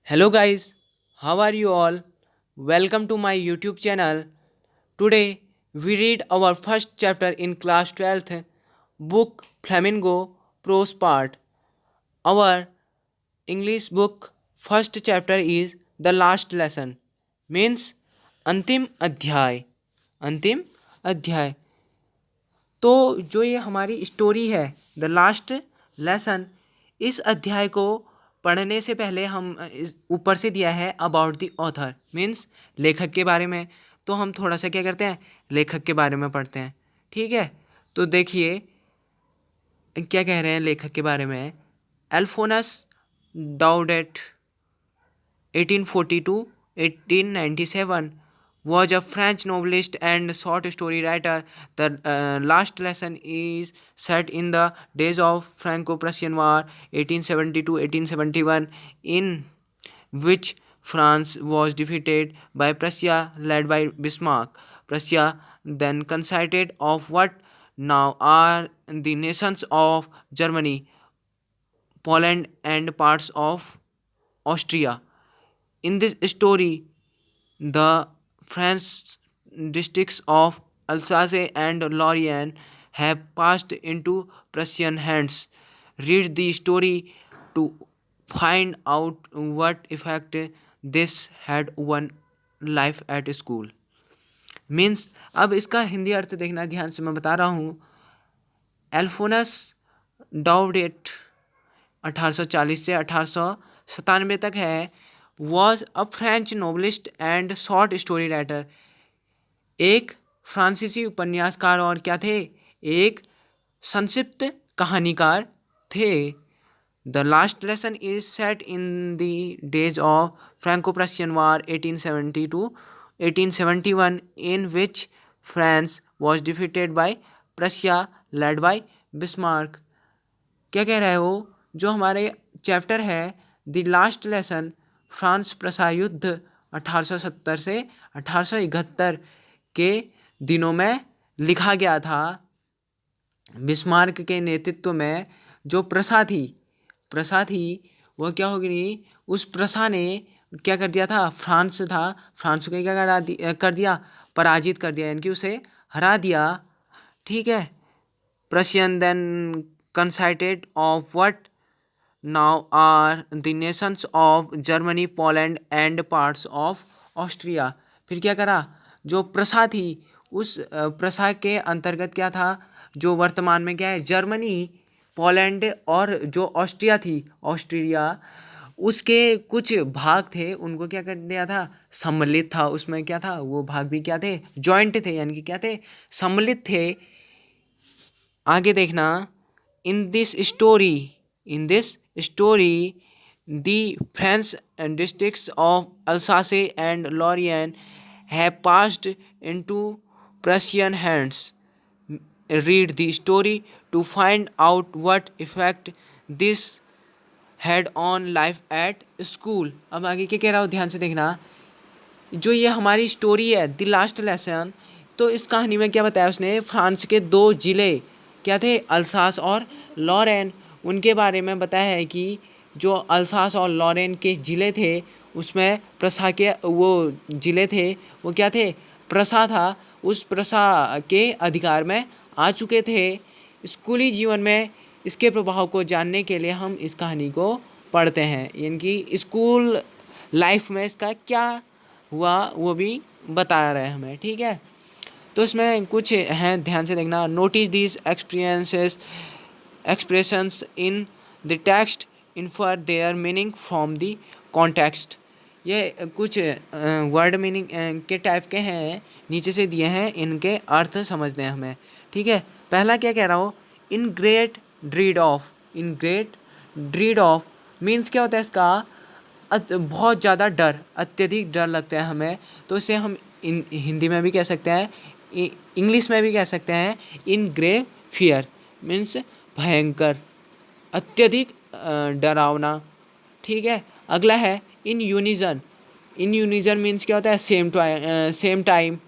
Hello guys, how are you all? Welcome to my YouTube channel. Today we read our first chapter in class 12th book Flamingo Prose Part. Our English book first chapter is The Last Lesson means अंतिम अध्याय अंतिम अध्याय। तो जो ये हमारी story है the last lesson, इस अध्याय को पढ़ने से पहले हम ऊपर से दिया है अबाउट द ऑथर मीन्स लेखक के बारे में। तो हम थोड़ा सा क्या करते हैं, लेखक के बारे में पढ़ते हैं। ठीक है, तो देखिए क्या कह रहे हैं लेखक के बारे में। अल्फोनस डाउडेट 1842-1897 was a French novelist and short story writer. The last lesson is set in the days of Franco-Prussian War 1870-1871, in which France was defeated by Prussia led by Bismarck. Prussia then consisted of what now are the nations of Germany, Poland and parts of Austria. In this story, the French districts of Alsace and Lorraine have passed into Prussian hands. Read the story to find out what effect this had on life at school. Means अब इसका हिंदी अर्थ देखना ध्यान से, मैं बता रहा हूँ। एल्फोनस डाउडेट 1840 से 1897 तक है। Was a French novelist and short story writer, एक फ्रांसीसी उपन्यासकार और क्या थे, एक संक्षिप्त कहानीकार थे। The last lesson is set in the days of Franco Prussian war 1872-1871, in which France was defeated by Prussia led by Bismarck. क्या कह रहे हो, जो हमारे चैप्टर है the last lesson, France Prussia युद्ध 1870 से 1871 के दिनों में लिखा गया था। बिस्मार्क के नेतृत्व में जो प्रशा थी वह क्या हो गई, उस प्रशा ने क्या कर दिया था, फ्रांस को क्या कर दिया, पराजित कर दिया, यानी कि उसे हरा दिया। ठीक है, Prussian then consisted of what now are the nations of Germany, Poland and parts of Austria। फिर क्या करा, जो प्रशा थी उस प्रशा के अंतर्गत क्या था, जो वर्तमान में क्या है जर्मनी, पोलैंड और जो ऑस्ट्रिया उसके कुछ भाग थे, उनको क्या कर दिया था, सम्मिलित था। उसमें क्या था, वो भाग भी क्या थे, जॉइंट थे, यानी कि क्या थे, सम्मिलित थे। आगे देखना, in this story, the French districts of Alsace and Lorraine have passed into Prussian hands. Read the story to find out what effect this had on life at school। अब आगे क्या कह रहा हूँ, ध्यान से देखना। जो ये हमारी स्टोरी है द लास्ट लेसन, तो इस कहानी में क्या बताया उसने, फ्रांस के दो ज़िले क्या थे, अल्सास और लॉरेन, उनके बारे में बताया है कि जो अल्सास और लॉरेन के ज़िले थे उसमें प्रशा के वो ज़िले थे, वो क्या थे, प्रशा था, उस प्रशा के अधिकार में आ चुके थे। स्कूली जीवन में इसके प्रभाव को जानने के लिए हम इस कहानी को पढ़ते हैं, यानी कि स्कूल लाइफ में इसका क्या हुआ वो भी बता रहे हैं हमें। ठीक है, तो इसमें कुछ हैं, ध्यान से देखना। Notice this expressions in the text, infer their meaning from the context। ये कुछ वर्ड मीनिंग के टाइप के हैं, नीचे से दिए हैं, इनके अर्थ समझने हैं हमें। ठीक है, पहला क्या कह रहा हो, in great dread of means क्या होता है इसका, बहुत ज़्यादा डर, अत्यधिक डर लगता है हमें, तो इसे हम हिंदी में भी कह सकते हैं, इंग्लिश में भी कह सकते हैं, इन ग्रेव फियर मीन्स भयंकर, अत्यधिक डरावना। ठीक है, अगला है इन यूनिजन मीन्स क्या होता है, सेम टाइम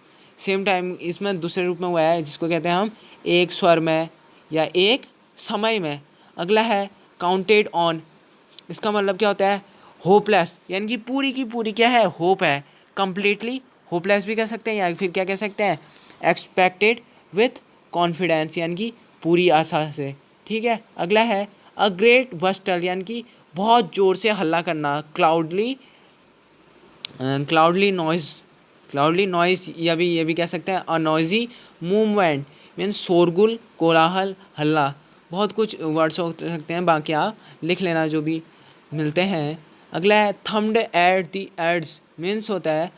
इसमें दूसरे रूप में हुआ है, जिसको कहते हैं हम एक स्वर में या एक समय में। अगला है काउंटेड ऑन, इसका मतलब क्या होता है, होपलेस यानी कि पूरी की पूरी क्या है, होप है, कंप्लीटली होपलेस भी कह सकते हैं, या फिर क्या कह सकते हैं, एक्सपेक्टेड विथ कॉन्फिडेंस यानी कि पूरी आशा से। ठीक है, अगला है अ ग्रेट बस्टल यानी कि बहुत ज़ोर से हल्ला करना, क्लाउडली नॉइज, क्लाउडली नॉइज या भी ये भी कह सकते हैं अ नॉइजी मूवमेंट मीन्स शोरगुल, कोलाहल, हल्ला, बहुत कुछ वर्ड्स हो सकते हैं, बाकी आप लिख लेना जो भी मिलते हैं। अगला है thumbed at the ads means होता है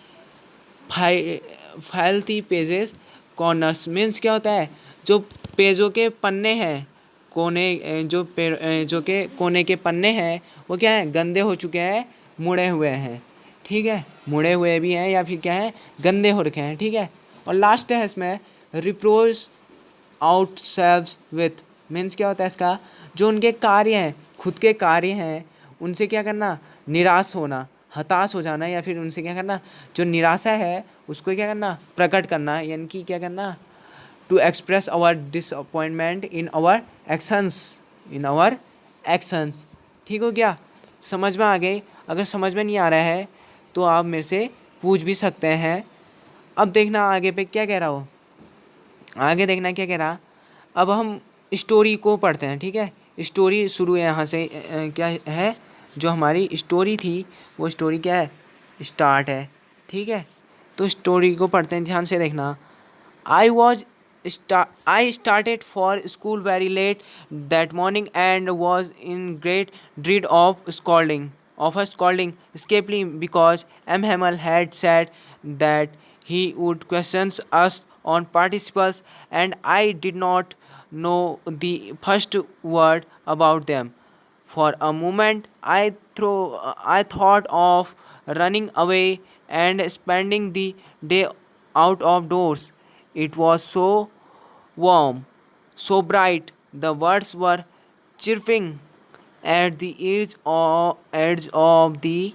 फाइलती पेजेस कॉर्नर्स मीन्स क्या होता है, जो पेजों के पन्ने हैं, जो के कोने के पन्ने हैं वो क्या है, गंदे हो चुके हैं, मुड़े हुए हैं। ठीक है, मुड़े हुए भी हैं या फिर क्या है, गंदे हो रखे हैं। ठीक है, और लास्ट है इसमें रिप्रोज आउट सेल्व्स विथ मीन्स क्या होता है इसका, जो उनके कार्य हैं, खुद के कार्य हैं, उनसे क्या करना, निराश होना, हताश हो जाना, या फिर उनसे क्या करना, जो निराशा है उसको क्या करना, प्रकट करना, यानी कि क्या करना, to express our disappointment in our actions. ठीक हो गया, समझ में आ गई? अगर समझ में नहीं आ रहा है तो आप मेरे से पूछ भी सकते हैं। अब देखना आगे पे क्या कह रहा हो, आगे देखना क्या कह रहा। अब हम स्टोरी को पढ़ते हैं। ठीक है, स्टोरी शुरू है यहाँ से, क्या है, जो हमारी स्टोरी थी वो स्टोरी क्या है, स्टार्ट है। ठीक है, तो स्टोरी को पढ़ते हैं, ध्यान से देखना। I was I started for school very late that morning and was in great dread of a scolding, escaping because M. Hamel had said that he would question us on participles, and I did not know the first word about them. For a moment, I thought of running away and spending the day out of doors. It was so warm, so bright, the birds were chirping at the edge of the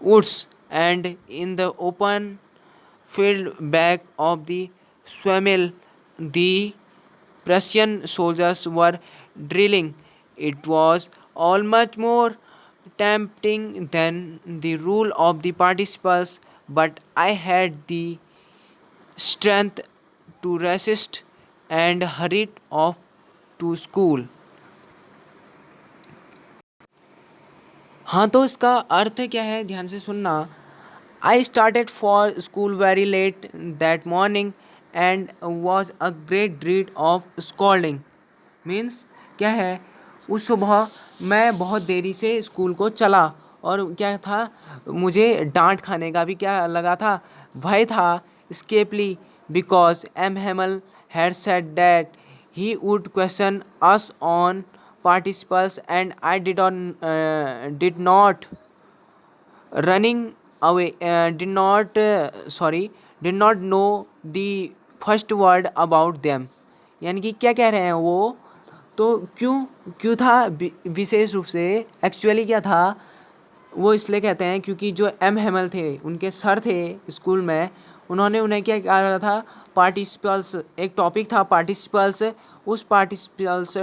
woods, and in the open field back of the swaml, the Prussian soldiers were drilling. It was all much more tempting than the rule of the participles, but I had the strength to resist and hurried off to school. हाँ, तो इसका अर्थ क्या है, ध्यान से सुनना। I started for school very late that morning and was a great dread of scolding means क्या है, उस सुबह मैं बहुत देरी से स्कूल को चला, और क्या था, मुझे डांट खाने का भी क्या लगा था, भय था। Especially because M Hamel had said that he would question us on participles, and I did not running away did not know the first word about them। यानी कि क्या कह रहे हैं वो, तो क्यों क्यों था विशेष रूप से, एक्चुअली क्या था, वो इसलिए कहते हैं क्योंकि जो एम हेमल थे, उनके सर थे स्कूल में, उन्होंने उन्हें क्या कहा था, पार्टिसिपल्स, एक टॉपिक था पार्टिसिपल्स, उस पार्टिसिपल्स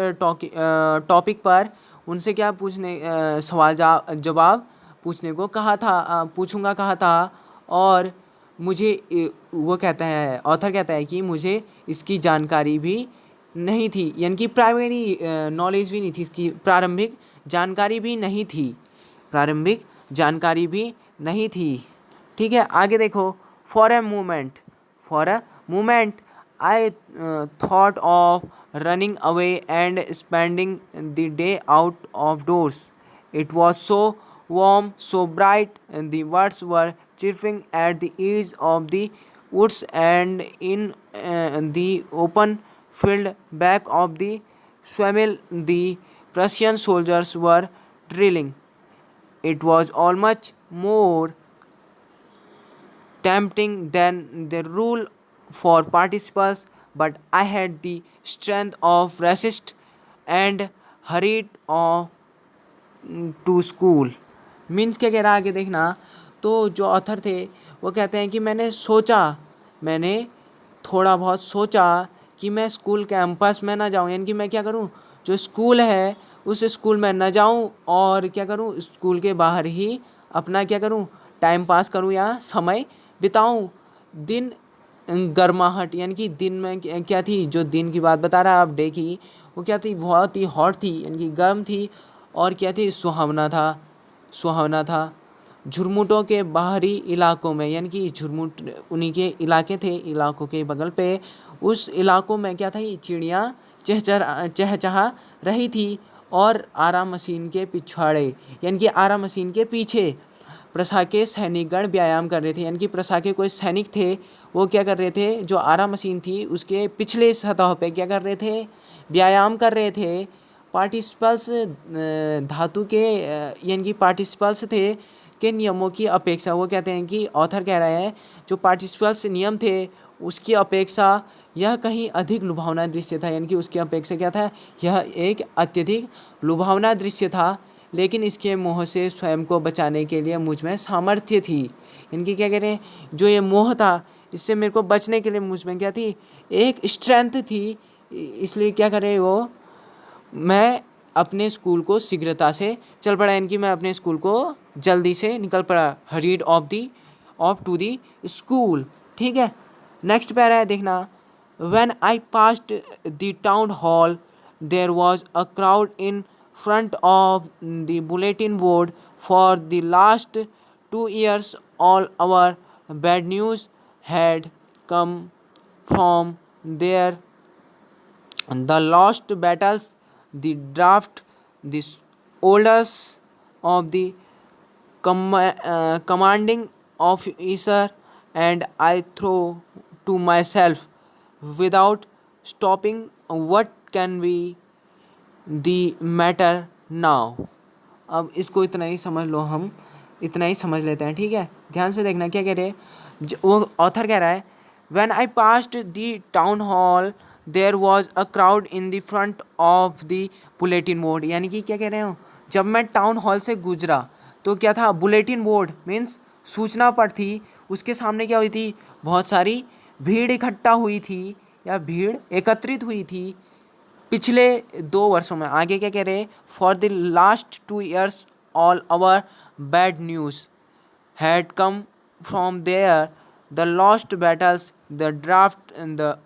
टॉपिक पर उनसे क्या पूछने, सवाल जवाब पूछने को कहा था, पूछूंगा कहा था। और मुझे वो कहता है, ऑथर कहता है कि मुझे इसकी जानकारी भी नहीं थी, यानी कि प्राइमरी नॉलेज भी नहीं थी, इसकी प्रारंभिक जानकारी भी नहीं थी। ठीक है, आगे देखो। For a moment I thought of running away and spending the day out of doors. It was so warm, so bright, and the birds were chirping at the edge of the woods, and in the open field back of the swaml, the Prussian soldiers were drilling. It was all much more tempting than the rule for participants, but I had the strength of resist and hurried on to school। Means क्या कह रहा है आगे देखना। तो जो author थे वो कहते हैं कि मैंने थोड़ा बहुत सोचा कि मैं स्कूल कैंपस में ना जाऊं, यानी कि मैं क्या करूं, जो स्कूल है उस स्कूल में न जाऊं और क्या करूं, स्कूल के बाहर ही अपना क्या करूं, टाइम पास करूं या समय बिताऊं। दिन गर्माहट यानी कि दिन में क्या थी, जो दिन की बात बता रहा आप डे की, वो क्या थी, बहुत ही हॉट थी यानी कि गर्म थी और क्या थी, सुहावना था। झुरमुटों के बाहरी इलाकों में यानी कि झुरमुट उन्हीं के इलाके थे, इलाकों के बगल पे उस इलाकों में क्या था, चिड़िया चहचहा रही थी और आरा मशीन के पिछवाड़े यानी कि आरा मशीन के पीछे प्रसा के सैनिकगण व्यायाम कर रहे थे। यानी कि प्रसा के कोई सैनिक थे, वो क्या कर रहे थे, जो आरा मशीन थी उसके पिछले सतह पे क्या कर रहे थे, व्यायाम कर रहे थे। पार्टिसिपल्स धातु के यानी कि पार्टिसिपल्स थे के नियमों की अपेक्षा, वो कहते हैं कि ऑथर कह रहे हैं जो पार्टिसिपल्स नियम थे उसकी अपेक्षा यह कहीं अधिक लुभावना दृश्य था। यानी कि उसकी अपेक्षा क्या था, यह एक अत्यधिक लुभावना दृश्य था, लेकिन इसके मोह से स्वयं को बचाने के लिए मुझ में सामर्थ्य थी। इनकी क्या कह रहे हैं, जो ये मोह था इससे मेरे को बचने के लिए मुझ में क्या थी, एक स्ट्रेंथ थी। इसलिए क्या करे वो, मैं अपने स्कूल को शीघ्रता से चल पड़ा, यानी कि मैं अपने स्कूल को जल्दी से निकल पड़ा। Hurried off to the school. ठीक है, नेक्स्ट पैरा है देखना। When I passed the town hall there was a crowd in front of the bulletin board for the last 2 years all our bad news had come from there, the lost battles, the draft, the orders of the commanding officer, and I throw to myself without stopping, what can be the matter now। अब इसको इतना ही समझ लो, हम इतना ही समझ लेते हैं। ठीक है, ध्यान से देखना क्या कह रहे हैं। वो ऑथर कह रहा है when I passed the town hall there was a crowd in the front of the bulletin board. यानी कि क्या कह रहे हो, जब मैं टाउन हॉल से गुजरा तो क्या था, बुलेटिन बोर्ड मीन्स सूचना पट थी, उसके सामने क्या हुई थी, बहुत सारी भीड़ इकट्ठा हुई थी या भीड़ एकत्रित हुई थी पिछले 2 वर्षों में। आगे क्या कह रहे हैं, for the last 2 years all our bad news had come from there, the lost battles, the draft, the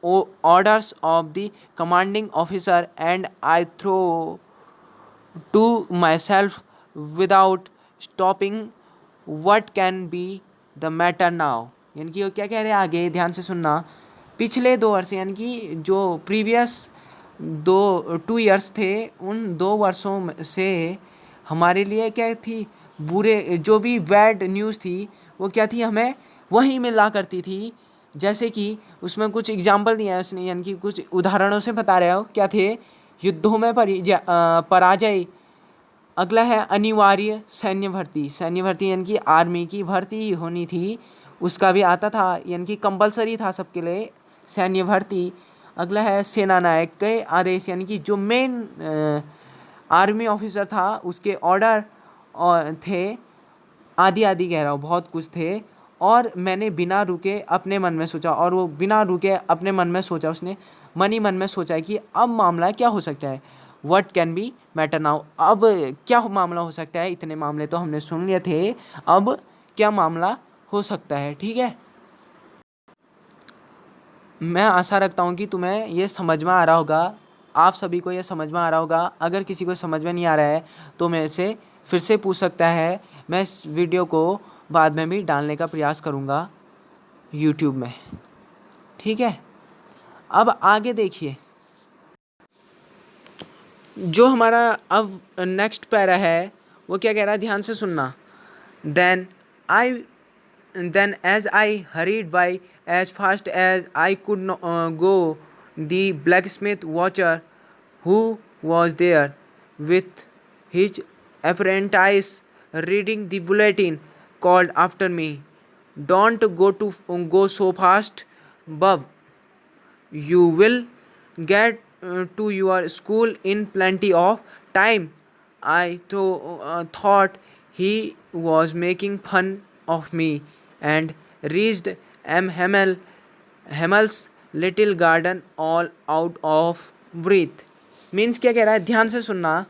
orders of the commanding officer, and I throw to myself without stopping, what can be the matter now। यानी कि वो क्या कह रहे हैं आगे, ध्यान से सुनना। पिछले 2 वर्ष यानी कि जो प्रीवियस 2 years थे, उन 2 वर्षों से हमारे लिए क्या थी, बुरे जो भी बैड न्यूज़ थी वो क्या थी, हमें वहीं मिला करती थी। जैसे कि उसमें कुछ एग्जाम्पल दिया है उसने, यानी कि कुछ उदाहरणों से बता रहे हो क्या थे, युद्धों में पराजय। अगला है अनिवार्य सैन्य भर्ती यानी कि आर्मी की भर्ती होनी थी, उसका भी आता था, यानी कि कंपलसरी था सबके लिए सैन्य भर्ती। अगला है सेना नायक के आदेश, यानी कि जो मेन आर्मी ऑफिसर था उसके ऑर्डर थे, आदि आदि कह रहा हूँ, बहुत कुछ थे। और मैंने बिना रुके अपने मन में सोचा, और वो बिना रुके अपने मन में सोचा, उसने मन ही मन में सोचा है कि अब मामला क्या हो सकता है, what can be matter now, अब क्या मामला हो सकता है। इतने मामले तो हमने सुन लिए थे, अब क्या मामला हो सकता है। ठीक है, मैं आशा रखता हूँ कि तुम्हें ये समझ में आ रहा होगा, आप सभी को ये समझ में आ रहा होगा। अगर किसी को समझ में नहीं आ रहा है तो मेरे से फिर से पूछ सकता है, मैं इस वीडियो को बाद में भी डालने का प्रयास करूँगा यूट्यूब में। ठीक है, अब आगे देखिए, जो हमारा अब नेक्स्ट पैरा है वो क्या कह रहा है, ध्यान से सुनना। Then I Then, as I hurried by as fast as I could go, the blacksmith watcher, who was there with his apprentice reading the bulletin, called after me, "Don't go so fast, Bub. You will get to your school in plenty of time." I thought he was making fun of me and reached Hammel's little garden all out of breath. Means क्या कह रहा है, ध्यान से सुनना।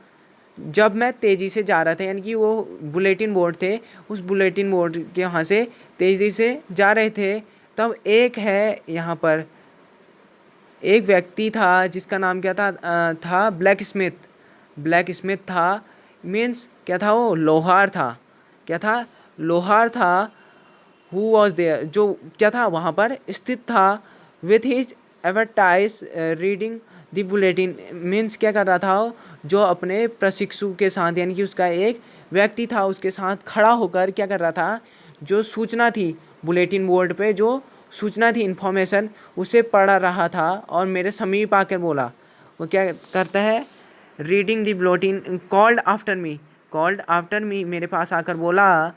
जब मैं तेज़ी से जा रहा था, यानी कि वो बुलेटिन बोर्ड थे, उस बुलेटिन बोर्ड के वहाँ से तेज़ी से जा रहे थे, तब एक है यहाँ पर एक व्यक्ति था जिसका नाम क्या था ब्लैक स्मिथ। ब्लैक स्मिथ था, मीन्स क्या था, वो लोहार था। क्या था? लोहार था। हु वॉज देयर, जो क्या था वहाँ पर स्थित था, with his advertise reading the bulletin. Means क्या कर रहा था वो, जो अपने प्रशिक्षु के साथ, यानी कि उसका एक व्यक्ति था, उसके साथ खड़ा होकर क्या कर रहा था, जो सूचना थी बुलेटिन बोर्ड पे, जो सूचना थी, इन्फॉर्मेशन, उसे पढ़ रहा था। और मेरे समीप आकर बोला, वो क्या करता है, reading the bulletin, called after me, मेरे पास आकर बोला,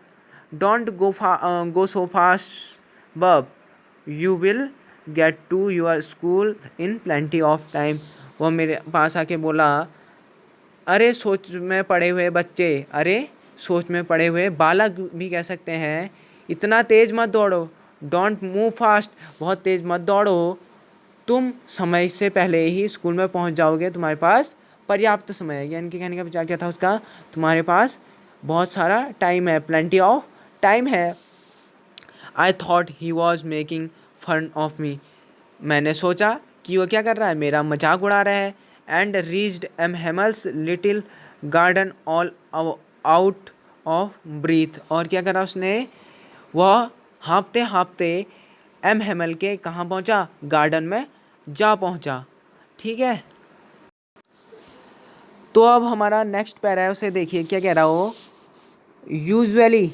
don't go so fast bub, you will get to your school in plenty of time. वो मेरे पास आके बोला, अरे सोच में पड़े हुए बच्चे, अरे सोच में पड़े हुए बालक भी कह सकते हैं, इतना तेज़ मत दौड़ो, डोंट मूव फास्ट, बहुत तेज़ मत दौड़ो, तुम समय से पहले ही स्कूल में पहुंच जाओगे, तुम्हारे पास पर्याप्त समय है। यानी कि कहने का विचार क्या था उसका, तुम्हारे पास बहुत सारा टाइम है, प्लेंटी ऑफ टाइम है। I thought he was making fun of me, मैंने सोचा कि वो क्या कर रहा है, मेरा मजाक उड़ा रहा है। And reached M Hamel's little garden all out of breath, और क्या करा उसने, वह हाँफते हाँफते एम हेमल के कहाँ पहुँचा, गार्डन में जा पहुँचा। ठीक है, तो अब हमारा नेक्स्ट पैरा है, उसे देखिए क्या कह रहा हो। Usually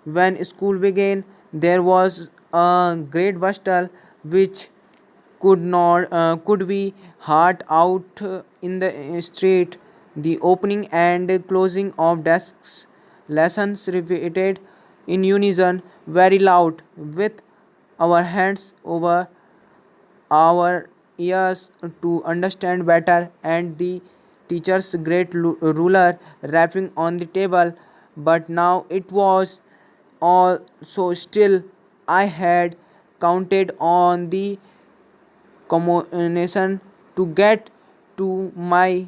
when school began, there was a great bustle which could be heard out in the street. The opening and closing of desks, lessons repeated in unison, very loud, with our hands over our ears to understand better, and the teacher's great ruler rapping on the table. But now it was all so still. I had counted on the combination to get to my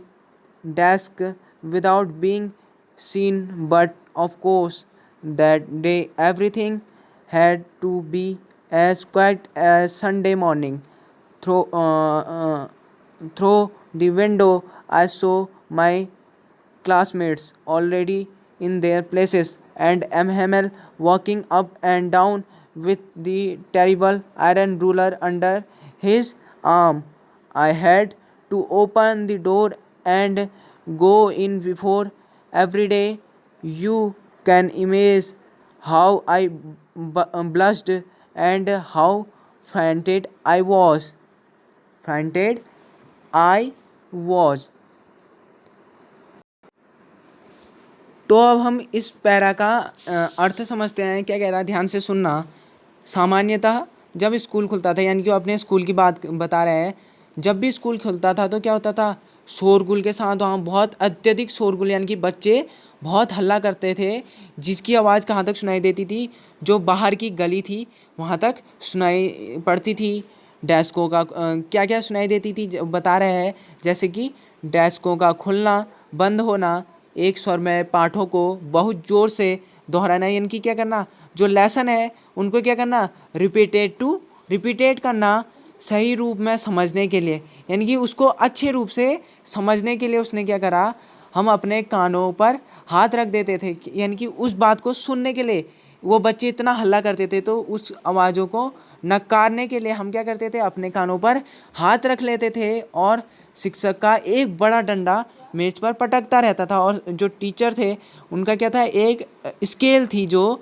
desk without being seen, but of course, that day everything had to be as quiet as Sunday morning. Through, uh, uh, through the window, I saw my classmates already in their places, and M. Hamel walking up and down with the terrible iron ruler under his arm. I had to open the door and go in before every day. You can imagine how I blushed and how frantic I was. Frantic I was. तो अब हम इस para का अर्थ समझते हैं, क्या कह रहा है, ध्यान से सुनना। सामान्यतः जब स्कूल खुलता था, यानी कि वो अपने स्कूल की बात बता रहे हैं, जब भी स्कूल खुलता था तो क्या होता था, शोरगुल के साथ, वहाँ बहुत अत्यधिक शोरगुल, यानी कि बच्चे बहुत हल्ला करते थे, जिसकी आवाज़ कहाँ तक सुनाई देती थी, जो बाहर की गली थी वहाँ तक सुनाई पड़ती थी। डेस्कों का क्या क्या सुनाई देती थी बता रहे हैं, जैसे कि डेस्कों का खुलना, बंद होना, एक स्वर में पाठों को बहुत ज़ोर से दोहराना, यानी कि क्या करना, जो लेसन है उनको क्या करना, रिपीटेट करना, सही रूप में समझने के लिए, यानी कि उसको अच्छे रूप से समझने के लिए उसने क्या करा, हम अपने कानों पर हाथ रख देते थे, यानी कि उस बात को सुनने के लिए। वो बच्चे इतना हल्ला करते थे, तो उस आवाज़ों को नकारने के लिए हम क्या करते थे, अपने कानों पर हाथ रख लेते थे, और शिक्षक का एक बड़ा डंडा मेज पर पटकता रहता था। और जो टीचर थे उनका क्या था, एक स्केल थी, जो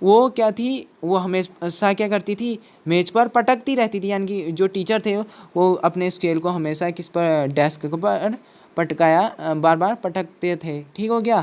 वो क्या थी, वो हमेशा क्या करती थी, मेज पर पटकती रहती थी, यानी कि जो टीचर थे वो अपने स्केल को हमेशा किस पर, डेस्क पर पटकाया, बार बार पटकते थे। ठीक हो गया,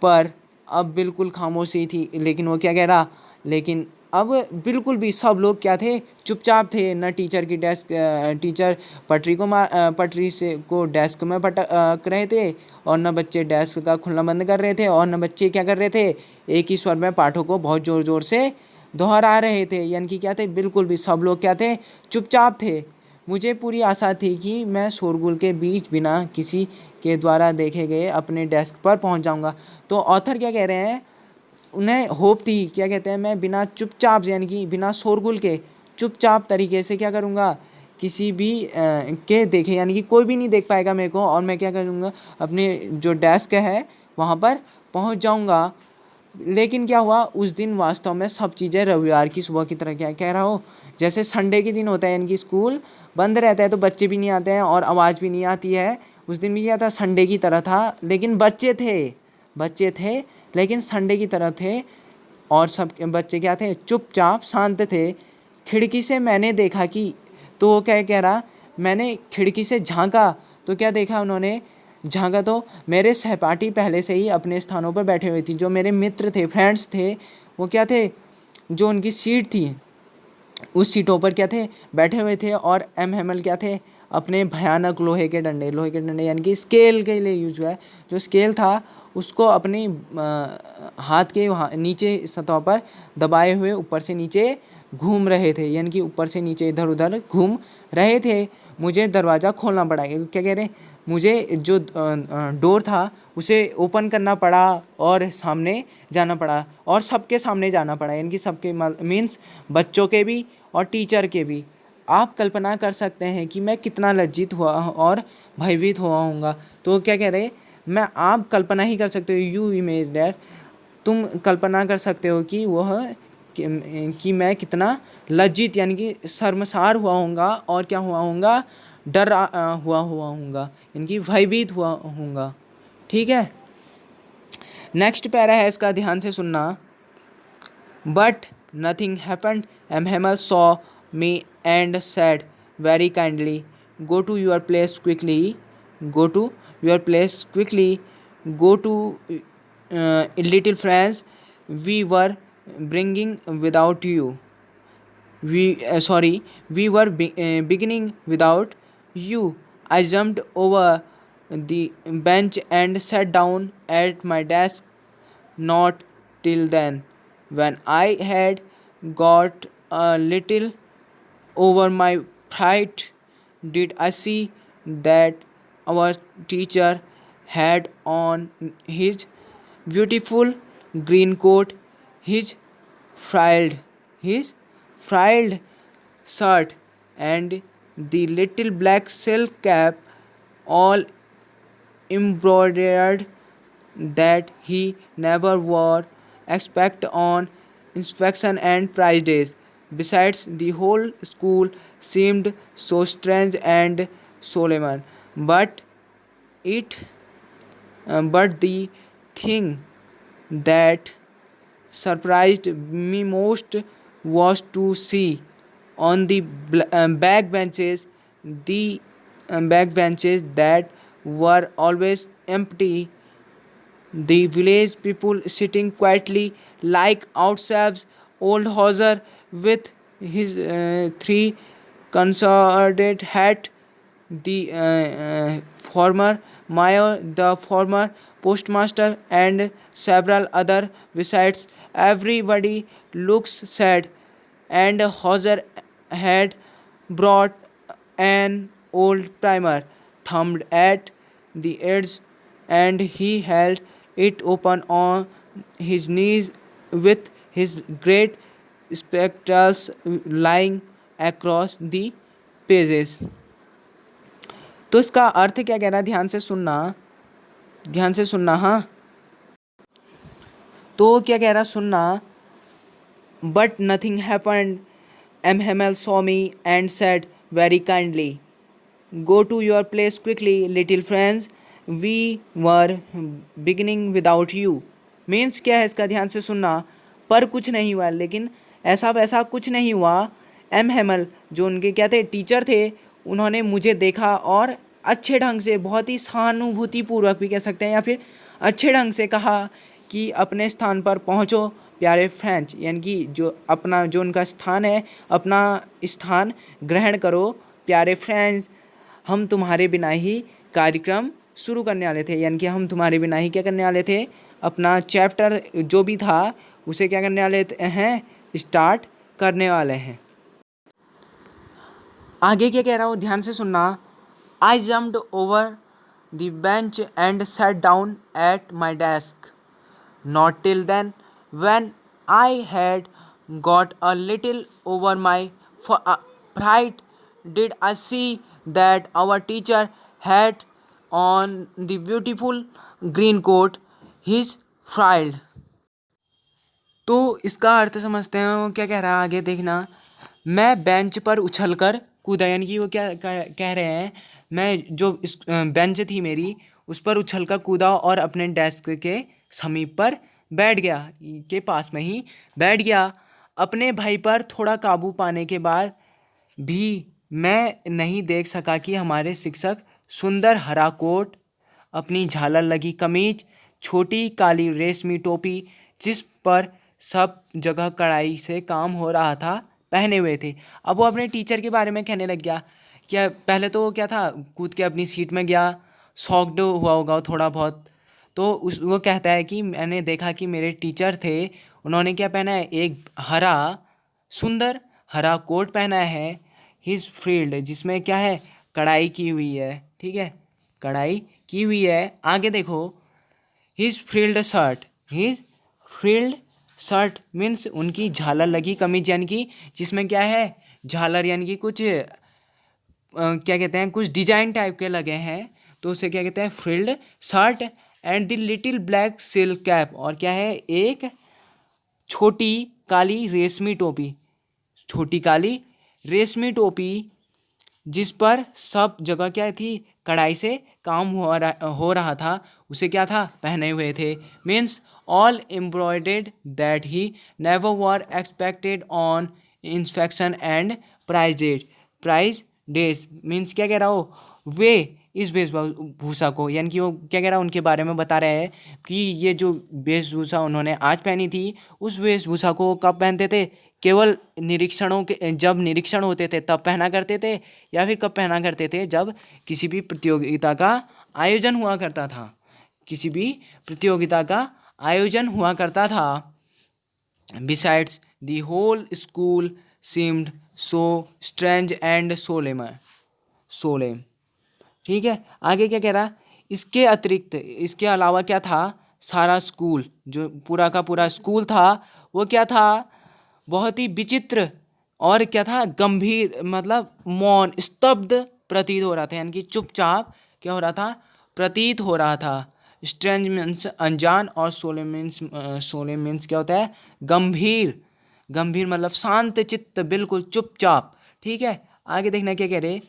पर अब बिल्कुल खामोशी थी। लेकिन वो क्या कह रहा, लेकिन अब बिल्कुल भी सब लोग क्या थे, चुपचाप थे। न टीचर पटरी से को डेस्क में पटक रहे थे, और न बच्चे डेस्क का खुलना बंद कर रहे थे, और न बच्चे क्या कर रहे थे, एक ही स्वर में पाठों को बहुत ज़ोर ज़ोर से दोहरा रहे थे। यानी कि क्या थे, बिल्कुल भी सब लोग क्या थे, चुपचाप थे। मुझे पूरी आशा थी कि मैं शोरगुल के बीच बिना किसी के द्वारा देखे गए अपने डेस्क पर पहुंच जाऊंगा। तो ऑथर क्या कह रहे हैं, उन्हें होप थी, क्या कहते हैं, मैं बिना चुपचाप यानी कि बिना शोरगुल के चुपचाप तरीके से क्या करूंगा, किसी भी के देखे यानी कि कोई भी नहीं देख पाएगा मेरे को, और मैं क्या करूंगा, अपने जो डेस्क है वहाँ पर पहुँच जाऊंगा। लेकिन क्या हुआ, उस दिन वास्तव में सब चीज़ें रविवार की सुबह की तरह, क्या कह रहा हो, जैसे संडे के दिन होता है यानी कि स्कूल बंद रहता है तो बच्चे भी नहीं आते हैं और आवाज़ भी नहीं आती है, उस दिन भी क्या था, संडे की तरह था, लेकिन बच्चे थे लेकिन संडे की तरह थे, और सब बच्चे क्या थे, चुपचाप शांत थे। खिड़की से मैंने देखा कि, तो वो क्या कह रहा, मैंने खिड़की से झांका तो क्या देखा उन्होंने, झांका तो मेरे सहपाठी पहले से ही अपने स्थानों पर बैठे हुए थी, जो मेरे मित्र थे, फ्रेंड्स थे, वो क्या थे, जो उनकी सीट थी उस सीटों पर क्या थे, बैठे हुए थे, और एम हेमल क्या थे, अपने भयानक लोहे के डंडे यानी कि स्केल के लिए यूज हुआ है, जो स्केल था उसको अपने हाथ के वहाँ नीचे सतह पर दबाए हुए ऊपर से नीचे घूम रहे थे, यानी कि ऊपर से नीचे इधर उधर घूम रहे थे। मुझे दरवाज़ा खोलना पड़ा, क्या कह रहे, मुझे जो डोर था उसे ओपन करना पड़ा और सामने जाना पड़ा, और सबके सामने जाना पड़ा, यानी कि सबके मीन्स बच्चों के भी और टीचर के भी। आप कल्पना कर सकते हैं कि मैं कितना लज्जित हुआ और भयभीत हुआ होऊंगा। तो क्या कह रहे, मैं, आप कल्पना ही कर सकते हो, यू इमेज दैट, तुम कल्पना कर सकते हो कि कि मैं कितना लज्जित यानी कि शर्मसार हुआ होऊंगा, और क्या हुआ होऊंगा, हुआ होऊंगा, इनकी भयभीत हुआ होऊंगा। ठीक है, नेक्स्ट पैरा है, इसका ध्यान से सुनना। But nothing happened, M Hamel saw me and said very kindly, go to your place quickly, go to your place quickly, go to little friends, we were bringing without you, we were beginning without you. I jumped over the bench and sat down at my desk. Not till then, when I had got a little over my fright, did I see that our teacher had on his beautiful green coat, his frilled his frilled shirt, and the little black silk cap, all embroidered, that he never wore except on inspection and prize days. Besides, the whole school seemed so strange and solemn. But it, but the thing that surprised me most was to see on the back benches, the back benches that were always empty, the village people sitting quietly like outcasts. Old Hauser with his three consorted hat, the former mayor, the former postmaster, and several other. Besides, everybody looks sad, and Hauser had brought an old primer, thumbed at the edge, and he held it open on his knees with his great spectacles lying across the pages. तो इसका अर्थ क्या कह रहा है, ध्यान से सुनना हाँ। तो क्या कह रहा, सुनना। But nothing happened, M Hamel saw me and said very kindly, go to your place quickly little friends, we were beginning without you. Means क्या है इसका, ध्यान से सुनना। पर कुछ नहीं हुआ, लेकिन ऐसा वैसा कुछ नहीं हुआ। एम हेमल, जो उनके क्या थे, टीचर थे, उन्होंने मुझे देखा और अच्छे ढंग से, बहुत ही सहानुभूतिपूर्वक भी कह सकते हैं, या फिर अच्छे ढंग से कहा कि अपने स्थान पर पहुँचो प्यारे फ्रेंच, यानी कि जो उनका स्थान है, अपना स्थान ग्रहण करो प्यारे फ्रेंड्स, हम तुम्हारे बिना ही कार्यक्रम शुरू करने वाले थे, यानी कि हम तुम्हारे बिना ही क्या करने वाले थे, अपना चैप्टर जो भी था उसे क्या करने वाले हैं, स्टार्ट करने वाले हैं। आगे क्या कह रहा हूँ ध्यान से सुनना। आई jumped over the bench and sat down at my desk. Not till then, when I had got a little over my fright, did I see that our teacher had on the beautiful green coat. His fried. तो इसका अर्थ समझते हैं वो क्या कह रहा है आगे देखना। मैं बेंच पर उछलकर कूदा, यानी कि वो क्या कह रहे हैं, मैं जो इस बेंच थी मेरी उस पर उछलकर कूदा और अपने डेस्क के समीप पर बैठ गया, के पास में ही बैठ गया। अपने भाई पर थोड़ा काबू पाने के बाद भी मैं नहीं देख सका कि हमारे शिक्षक सुंदर हरा कोट, अपनी झालर लगी कमीज, छोटी काली रेशमी टोपी जिस पर सब जगह कढ़ाई से काम हो रहा था पहने हुए थे। अब वो अपने टीचर के बारे में कहने लग गया। क्या पहले तो वो क्या था, कूद के अपनी सीट में गया, शॉक्ड हुआ होगा थोड़ा बहुत। तो वो कहता है कि मैंने देखा कि मेरे टीचर थे, उन्होंने क्या पहना है, एक सुंदर हरा कोट पहना है। हिज फील्ड, जिसमें क्या है, कढ़ाई की हुई है, ठीक है, कढ़ाई की हुई है। आगे देखो, हिज फ्रिल्ड शर्ट मीन्स उनकी झालर लगी कमीज, यानी कि जिसमें क्या है, झालर, यानी कि कुछ क्या कहते हैं, कुछ डिजाइन टाइप के लगे हैं, तो उसे क्या कहते हैं, frilled shirt. And the little black silk cap, और क्या है, एक छोटी काली रेशमी टोपी, छोटी काली रेशमी टोपी जिस पर सब जगह क्या थी, कढ़ाई से काम हो रहा था, उसे क्या था, पहने हुए थे। Means all embroidered that he never wore expected on inspection and prize days. Means क्या कह रहा हो, वे इस वेशभूषा को, यानी कि वो क्या कह रहा है, उनके बारे में बता रहे हैं कि ये जो वेशभूषा उन्होंने आज पहनी थी, उस वेशभूषा को कब पहनते थे, केवल निरीक्षणों के, जब निरीक्षण होते थे तब पहना करते थे, या फिर कब पहना करते थे, जब किसी भी प्रतियोगिता का आयोजन हुआ करता था, किसी भी प्रतियोगिता का आयोजन हुआ करता था। Besides the whole school seemed so strange and solemn. ठीक है, आगे क्या कह रहा, इसके अतिरिक्त, इसके अलावा क्या था, सारा स्कूल, जो पूरा का पूरा स्कूल था, वो क्या था, बहुत ही विचित्र और क्या था, गंभीर, मतलब मौन, स्तब्ध प्रतीत हो रहा था, यानी कि चुपचाप क्या हो रहा था, प्रतीत हो रहा था। स्ट्रेंज मीन्स अनजान, और सोले मीन्स क्या होता है, गंभीर, गंभीर मतलब शांत चित्त, बिल्कुल चुपचाप। ठीक है, आगे देखना क्या कह रहे,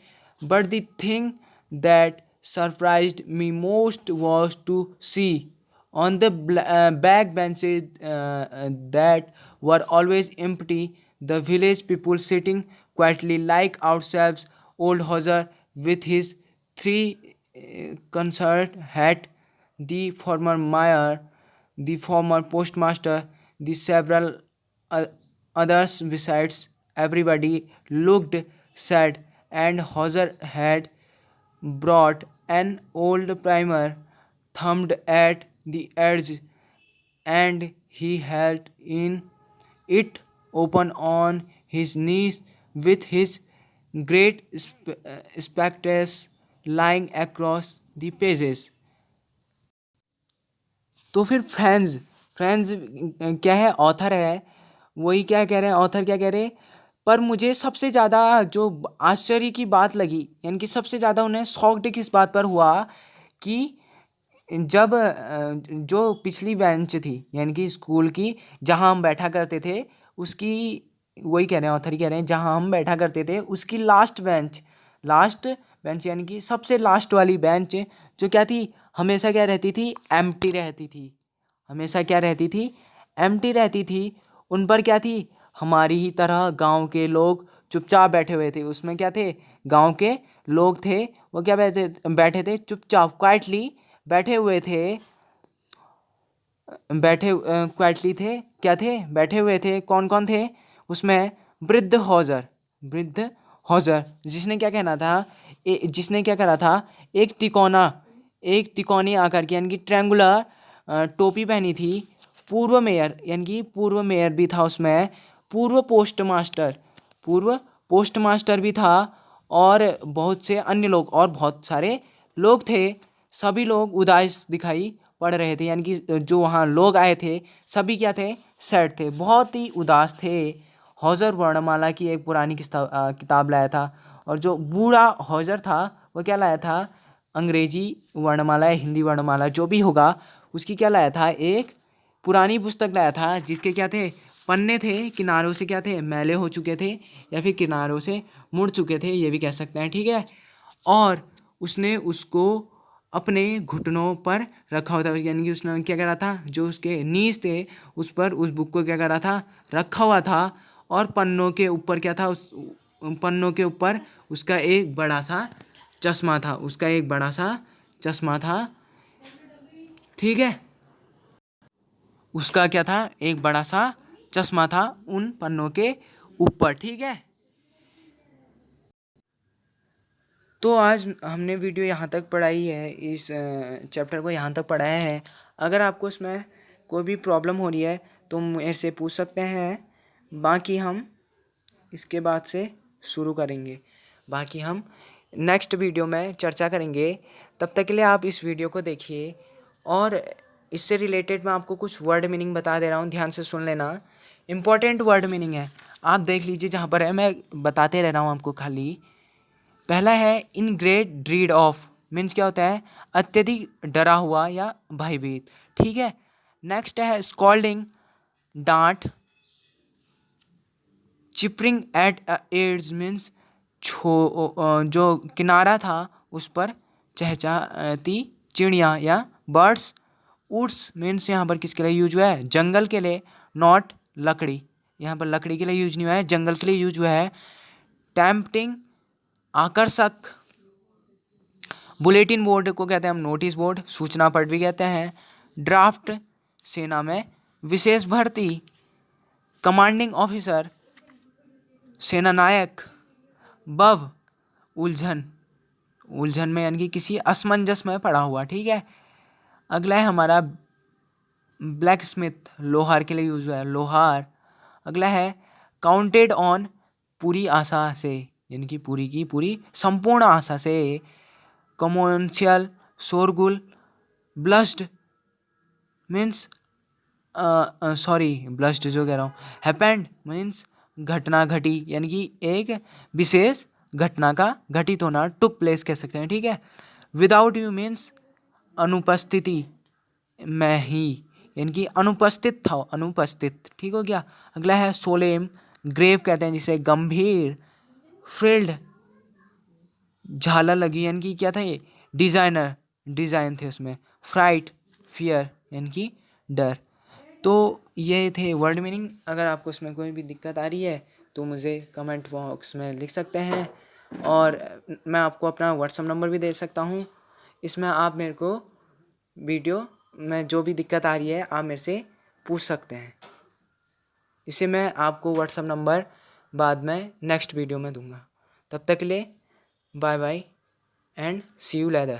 but the thing that surprised me most was to see on the back benches that were always empty, the village people sitting quietly like ourselves. Old Hauser with his three concert hat, the former mayor, the former postmaster, the several uh, others besides, everybody looked sad, and Hauser had brought an old primer thumbed at the edge, and he held in it open on his knees with his great spectacles lying across the pages. तो फिर friends, friends क्या है, author है, वही क्या कह रहे हैं, ऑथर क्या कह रहे हैं, पर मुझे सबसे ज़्यादा जो आश्चर्य की बात लगी, यानी कि सबसे ज़्यादा उन्हें शॉक्ड किस बात पर हुआ, कि जब जो पिछली बेंच थी, यानी कि स्कूल की, जहाँ हम बैठा करते थे, उसकी, वही कह रहे हैं, ऑथर ही कह रहे हैं, जहाँ हम बैठा करते थे उसकी लास्ट बेंच यानी कि सबसे लास्ट वाली बेंच, जो क्या थी, हमेशा क्या रहती थी, एम्प्टी रहती थी, हमेशा क्या रहती थी, एम्प्टी रहती थी। उन पर क्या थी, हमारी ही तरह गांव के लोग चुपचाप बैठे हुए थे, उसमें क्या थे, गांव के लोग थे, वो क्या बैठे थे चुपचाप, क्वाइटली बैठे हुए थे, क्वाइटली थे, क्या थे, बैठे हुए थे। कौन कौन थे उसमें, वृद्ध हॉजर जिसने क्या कहना था, जिसने क्या करा था, एक तिकोनी आकार की, यानी कि ट्रायंगुलर टोपी पहनी थी। पूर्व मेयर, यानी कि पूर्व मेयर भी था उसमें, पूर्व पोस्टमास्टर भी था, और बहुत से अन्य लोग और बहुत सारे लोग थे। सभी लोग उदास दिखाई पड़ रहे थे, यानी कि जो वहाँ लोग आए थे सभी क्या थे, सैड थे, बहुत ही उदास थे। हौजर वर्णमाला की एक पुरानी किताब लाया था, और जो बूढ़ा हौजर था वो क्या लाया था, अंग्रेजी वर्णमाला या हिंदी वर्णमाला जो भी होगा उसकी क्या लाया था, एक पुरानी पुस्तक लाया था जिसके क्या थे, पन्ने थे किनारों से क्या थे, मैले हो चुके थे या फिर किनारों से मुड़ चुके थे, ये भी कह सकते हैं, ठीक है। और उसने उसको अपने घुटनों पर रखा हुआ था, यानी कि उसने क्या करा था, जो उसके नीज थे उस पर उस बुक को क्या करा था, रखा हुआ था। और पन्नों के ऊपर क्या था, उस पन्नों के ऊपर उसका एक बड़ा सा चश्मा था, उसका एक बड़ा सा चश्मा था, ठीक है। उसका क्या था, एक बड़ा सा चश्मा था उन पन्नों के ऊपर, ठीक है। तो आज हमने वीडियो यहाँ तक पढ़ाई है, इस चैप्टर को यहाँ तक पढ़ाया है। अगर आपको इसमें कोई भी प्रॉब्लम हो रही है तो मेरे से पूछ सकते हैं, बाकी हम इसके बाद से शुरू करेंगे, बाकी हम नेक्स्ट वीडियो में चर्चा करेंगे। तब तक के लिए आप इस वीडियो को देखिए, और इससे रिलेटेड मैं आपको कुछ वर्ड मीनिंग बता दे रहा हूँ, ध्यान से सुन लेना। इम्पॉर्टेंट वर्ड मीनिंग है, आप देख लीजिए जहाँ पर है, मैं बताते रह रहा हूँ आपको खाली। पहला है in great dread of, means क्या होता है, अत्यधिक डरा हुआ या भयभीत, ठीक है। नेक्स्ट है स्कॉल्डिंग, डांट। चिपरिंग एट एड्स मीन्स जो किनारा था उस पर चहचहाती चिड़िया या बर्ड्स। वुड्स मीन्स यहाँ पर किसके लिए यूज हुआ है, जंगल के लिए, नॉट लकड़ी, यहाँ पर लकड़ी के लिए यूज नहीं हुआ है, जंगल के लिए यूज हुआ है। टेम्पटिंग आकर्षक। बुलेटिन बोर्ड को कहते हैं हम नोटिस बोर्ड, सूचना पट भी कहते हैं। ड्राफ्ट सेना में विशेष भर्ती। कमांडिंग ऑफिसर सेना नायक। बव उलझन, उलझन में यानी कि किसी असमंजस में पड़ा हुआ, ठीक है। अगला है हमारा ब्लैक स्मिथ, लोहार के लिए यूज हुआ है, लोहार। अगला है काउंटेड ऑन, पूरी आशा से, यानी कि पूरी की पूरी संपूर्ण आशा से। कमर्शियल, शोरगुल। ब्लस्ड मीन्स ब्लस्ड जो कह रहा हूँ, हैपेंड मीन्स घटना घटी, यानी कि एक विशेष घटना का घटित होना, टुक प्लेस कह सकते हैं, ठीक है। विदाउट यू मीन्स अनुपस्थिति में ही, यानी कि अनुपस्थित था, अनुपस्थित, ठीक हो गया। अगला है सोलेम, ग्रेव कहते हैं जिसे, गंभीर। फ्रिल्ड झाला लगी, यानी कि क्या था ये, डिजाइनर, डिजाइन थे उसमें। फ्राइट फियर, यानी कि डर। तो ये थे वर्ड मीनिंग। अगर आपको इसमें कोई भी दिक्कत आ रही है तो मुझे कमेंट बॉक्स में लिख सकते हैं, और मैं आपको अपना व्हाट्सअप नंबर भी दे सकता हूँ। इसमें आप मेरे को वीडियो में जो भी दिक्कत आ रही है आप मेरे से पूछ सकते हैं। इसे मैं आपको व्हाट्सअप नंबर बाद में नेक्स्ट वीडियो में दूंगा। तब तक के लिए bye bye and see you leather.